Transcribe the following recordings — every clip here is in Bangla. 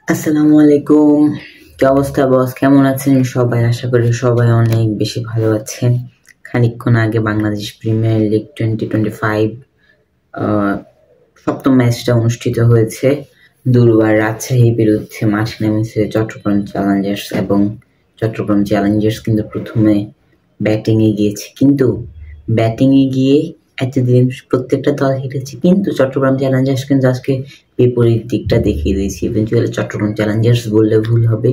আসসালামু আলাইকুম। কি অবস্থা বস? কেমন আছেন সবাই? আশা করি সবাই অনেক বেশি ভালো আছেন। খানিকক্ষণ আগে বাংলাদেশ প্রিমিয়ার লিগ 2025 সপ্তম ম্যাচটা অনুষ্ঠিত হয়েছে। দুর্বার রাজশাহীর বিরুদ্ধে মাঠে নেমেছে চট্টগ্রাম চ্যালেঞ্জার্স এবং চট্টগ্রাম চ্যালেঞ্জার্স কিন্তু প্রথমে ব্যাটিংয়ে গিয়েছে, কিন্তু ব্যাটিংয়ে গিয়ে এতদিন প্রত্যেকটা দল হেরেছে, কিন্তু চট্টগ্রাম চ্যালেঞ্জার্স কিন্তু আজকে বিপরীত দিকটা দেখিয়ে দিয়েছে। ইভেন্চুয়ালি চট্টগ্রাম চ্যালেঞ্জার্স বললে ভুল হবে,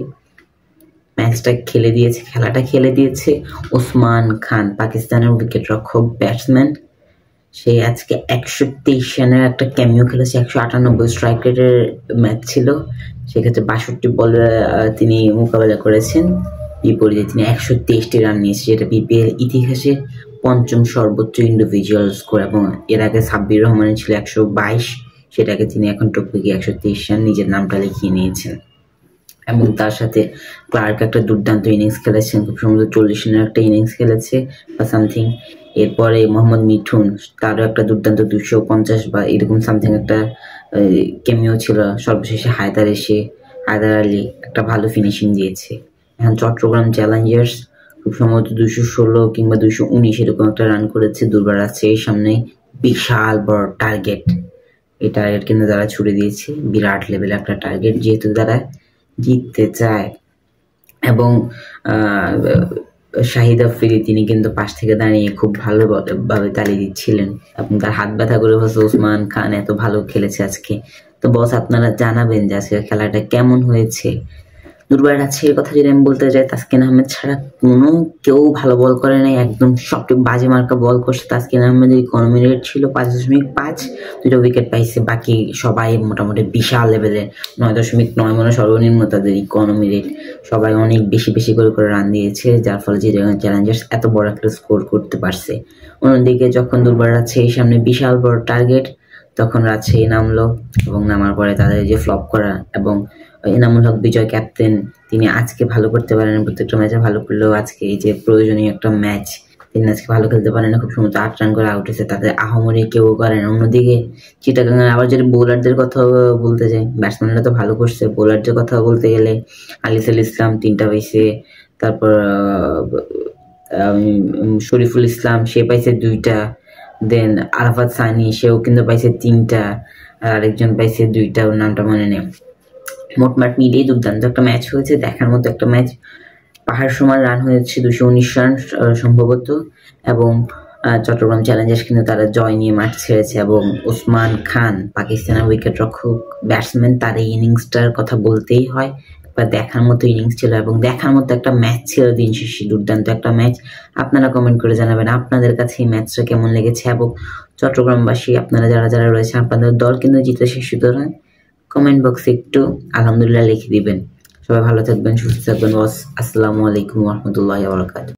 খেলাটা খেলে দিয়েছে ওসমান খান, পাকিস্তানের উইকেট রক্ষক ব্যাটসম্যান। সে আজকে 123 রানের একটা ক্যামিও খেলেছে। 198 স্ট্রাইক রেটের ম্যাচ ছিল, সেক্ষেত্রে 62 বলে তিনি মোকাবেলা করেছেন। বিপরীতে তিনি 123টি রান নিয়েছে, যেটা বিপিএল ইতিহাসে পঞ্চম সর্বোচ্চ ইন্ডিভিজুয়াল স্কোর, এবং এর আগে সাব্বির রহমানের ছিল 122, সেটাকে তিনি এখন টপকে গিয়ে 123 রান নিজের নামটা লিখিয়ে নিয়েছেন। এবং তার সাথে ক্লার্ক একটা দুর্দান্ত ইনিংস খেলেছেন, খুব সম্ভবত 40 রানের একটা ইনিংস খেলেছে বা সামথিং। এরপরে মোহাম্মদ মিঠুন, তারও একটা দুর্দান্ত 250 বা এরকম সামথিং একটা ক্যামিও ছিল। সর্বশেষে হায়দার আলী একটা ভালো ফিনিশিং দিয়েছে। এখন চট্টগ্রাম চ্যালেঞ্জার্স খুব সম্ভবত 216 কিংবা 219 এরকম একটা রান করেছে। দুর্বার আছে এই সামনে বিশাল বড় টার্গেট, এই টার্গেট কিন্তু তারা ছুড়ে দিয়েছে, বিরাট লেভেলের একটা টার্গেট, যেহেতু তারা জিততে চায়। এবং শাহিদ আফ্রিদি তিনি কিন্তু পাশ থেকে দাঁড়িয়ে খুব ভালোভাবে তালি দিচ্ছিলেন, এবং তার হাত ব্যথা করে বসে ওসমান খান এত ভালো খেলেছে আজকে। তো বস, আপনারা জানাবেন যে আজকে খেলাটা কেমন হয়েছে। দুর্বার রাজশাহীর কথা যদি আমি বলতে যাই, তাসকিন আহমেদ ছাড়া কোনো কেউ ভালো বল করে নাই, একদম সবচেয়ে বাজে মার্কা বল করছে। তাসকিন আহমেদের ইকোনমি রেট ছিল 5.5, 2টা উইকেট পাইছে। বাকি সবাই মোটামুটি বিশাল লেভেলের 9.9 মানে সর্বনিম্ন তাদের ইকোনমি রেট। সবাই অনেক বেশি বেশি করে রান দিয়েছে, যার ফলে যে চ্যালেঞ্জার্স এত বড় একটা স্কোর করতে পারছে। অন্যদিকে যখন দুর্বার রাজশাহীর সামনে বিশাল বড় টার্গেট, তখন রাজশাহী নামলো, এবং নামার পরে তাদের যে ফ্লপ করা, এবং এনামুল হক বিজয় ক্যাপ্টেন, তিনি আজকে ভালো করতে পারেন, প্রত্যেকটা ম্যাচে ভালো করলেও আজকে এই যে প্রয়োজনীয় একটা ম্যাচ তিনি আজকে ভালো খেলতে পারেন না। খুব সম্ভবত 8 রান করে আউট হয়েছে, তাদের আহামরি কেউ করেন। অন্যদিকে চিটাগাং আবার যদি বোলারদের কথা বলতে যাই, ব্যাটসম্যানরা তো ভালো করছে, বোলারদের কথা বলতে গেলে আলিসুল ইসলাম 3টা পাইছে, তারপর শরীফুল ইসলাম সে পাইছে 2টা, দেন আরাফাত সানি সেও কিন্তু পাইছে 3টা, আর আরেকজন পাইছে 2টা, ওর নামটা মনে নেই। মোটমাট মিলিয়ে দুর্দান্ত একটা ম্যাচ হয়েছে, দেখার মতো একটা ম্যাচ। পাহাড় সমান রান হয়েছে, 219 রান সম্ভবত, এবং চট্টগ্রাম চ্যালেঞ্জার্স কিন্তু তারা জয় নিয়ে মাঠ ছেড়েছে। এবং ওসমান খান, পাকিস্তানের উইকেট রক্ষক ব্যাটসম্যান, তার এই ইনিংসটার কথা বলতেই হয়, বা দেখার মতো ইনিংস ছিল এবং দেখার মতো একটা ম্যাচ ছিল দিন শেষে, দুর্দান্ত একটা ম্যাচ। আপনারা কমেন্ট করে জানাবেন আপনাদের কাছে এই ম্যাচটা কেমন লেগেছে, এবং চট্টগ্রামবাসী আপনারা যারা রয়েছে আপনাদের দল কিন্তু জিতেছে, সুতরাং কমেন্ট বক্সে একটু আলহামদুলিল্লাহ লিখে দিবেন। সবাই ভালো থাকবেন, সুস্থ থাকবেন বস। আসসালামু আলাইকুম ওয়া রাহমাতুল্লাহি ওয়া বারাকাতুহু।